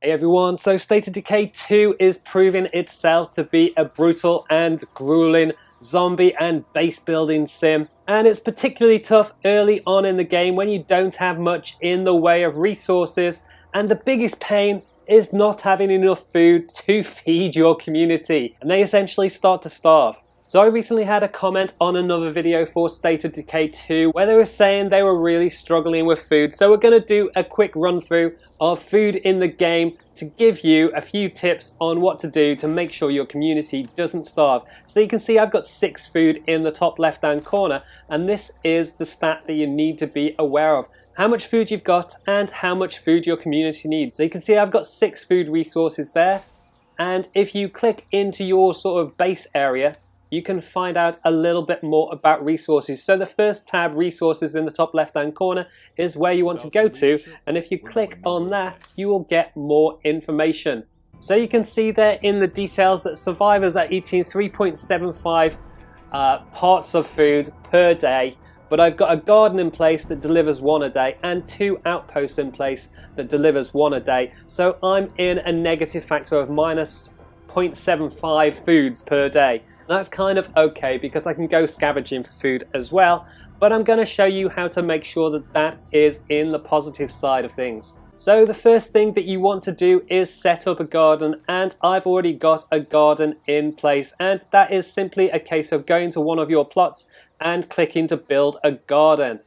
Hey everyone, so State of Decay 2 is proving itself to be a brutal and grueling zombie and base building sim, and it's particularly tough early on in the game when you don't have much in the way of resources, and the biggest pain is not having enough food to feed your community, and they essentially start to starve. So I recently had a comment on another video for State of Decay 2 where they were saying they were really struggling with food. So we're going to do a quick run through of food in the game to give you a few tips on what to do to make sure your community doesn't starve. So you can see I've got 6 food in the top left hand corner, and this is the stat that you need to be aware of. How much food you've got and how much food your community needs. So you can see I've got 6 food resources there, and if you click into your sort of base area, you can find out a little bit more about resources. So the first tab, resources, in the top left hand corner is where you want to go to, and if you click on that you will get more information. So you can see there in the details that survivors are eating 3.75 parts of food per day, but I've got a garden in place that delivers 1 a day and 2 outposts in place that delivers 1 a day. So I'm in a negative factor of minus 0.75 foods per day. That's kind of okay because I can go scavenging for food as well, but I'm going to show you how to make sure that that is in the positive side of things. So the first thing that you want to do is set up a garden, and I've already got a garden in place, and that is simply a case of going to one of your plots and clicking to build a garden.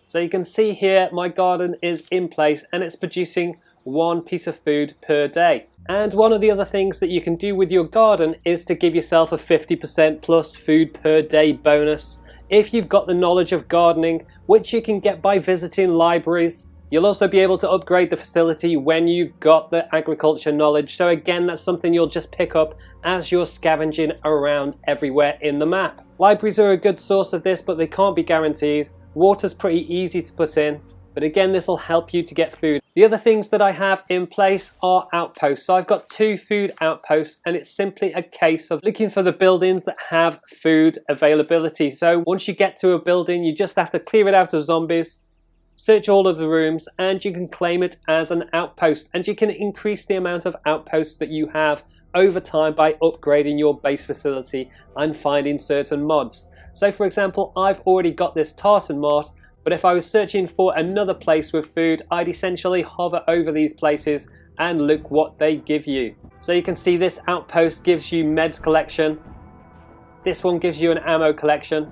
So you can see here my garden is in place and it's producing 1 piece of food per day. And one of the other things that you can do with your garden is to give yourself a 50% plus food per day bonus if you've got the knowledge of gardening, which you can get by visiting libraries. You'll also be able to upgrade the facility when you've got the agriculture knowledge. So again, that's something you'll just pick up as you're scavenging around everywhere in the map. Libraries are a good source of this, but they can't be guaranteed. Water's pretty easy to put in, but again, this will help you to get food. The other things that I have in place are outposts. So I've got 2 food outposts, and it's simply a case of looking for the buildings that have food availability. So once you get to a building, you just have to clear it out of zombies, search all of the rooms, and you can claim it as an outpost. And you can increase the amount of outposts that you have over time by upgrading your base facility and finding certain mods. So for example, I've already got this tartan mart, but if I was searching for another place with food, I'd essentially hover over these places and look what they give you. So you can see this outpost gives you meds collection, this one gives you an ammo collection,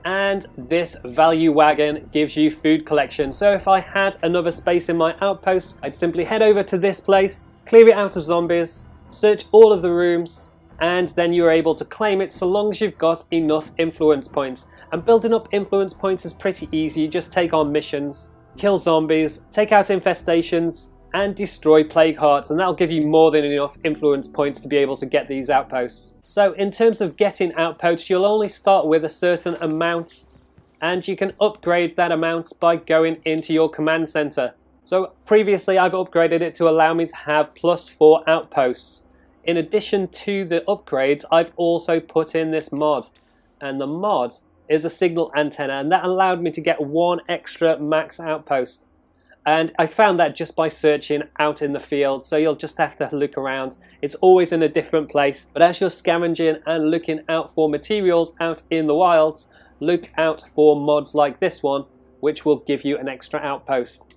and this value wagon gives you food collection. So if I had another space in my outpost, I'd simply head over to this place, clear it out of zombies, search all of the rooms, and then you're able to claim it so long as you've got enough influence points. And building up influence points is pretty easy. You just take on missions, kill zombies, take out infestations, and destroy plague hearts, and that'll give you more than enough influence points to be able to get these outposts. So in terms of getting outposts, you'll only start with a certain amount, and you can upgrade that amount by going into your command center. So previously I've upgraded it to allow me to have +4 outposts. In addition to the upgrades, I've also put in this mod, and the mod is a signal antenna, and that allowed me to get 1 extra max outpost. And I found that just by searching out in the field, so you'll just have to look around. It's always in a different place, but as you're scavenging and looking out for materials out in the wilds, look out for mods like this one, which will give you an extra outpost.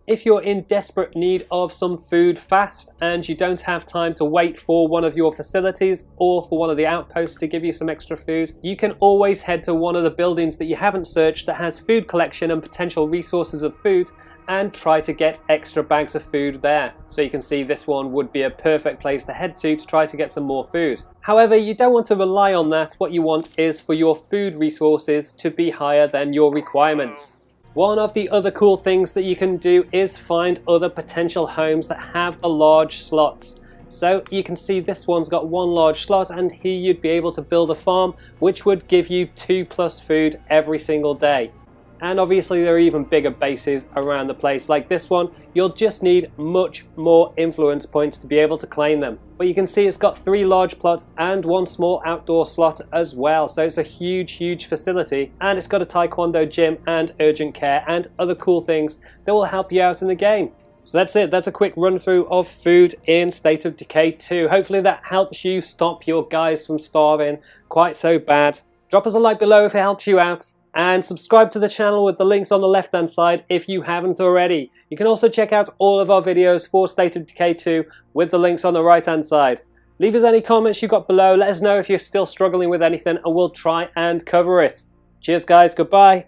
If you're in desperate need of some food fast and you don't have time to wait for one of your facilities or for one of the outposts to give you some extra food, you can always head to one of the buildings that you haven't searched that has food collection and potential resources of food and try to get extra bags of food there. So you can see this one would be a perfect place to head to try to get some more food. However, you don't want to rely on that. What you want is for your food resources to be higher than your requirements. One of the other cool things that you can do is find other potential homes that have the large slots. So you can see this one's got 1 large slot, and here you'd be able to build a farm which would give you 2+ food every single day. And obviously there are even bigger bases around the place like this one. You'll just need much more influence points to be able to claim them. But you can see it's got 3 large plots and 1 small outdoor slot as well. So it's a huge facility, and it's got a taekwondo gym and urgent care and other cool things that will help you out in the game. So that's it. That's a quick run through of food in State of Decay 2. Hopefully that helps you stop your guys from starving quite so bad. Drop us a like below if it helps you out. And subscribe to the channel with the links on the left hand side if you haven't already. You can also check out all of our videos for State of Decay 2 with the links on the right hand side. Leave us any comments you got below. Let us know if you're still struggling with anything and we'll try and cover it. Cheers guys, goodbye.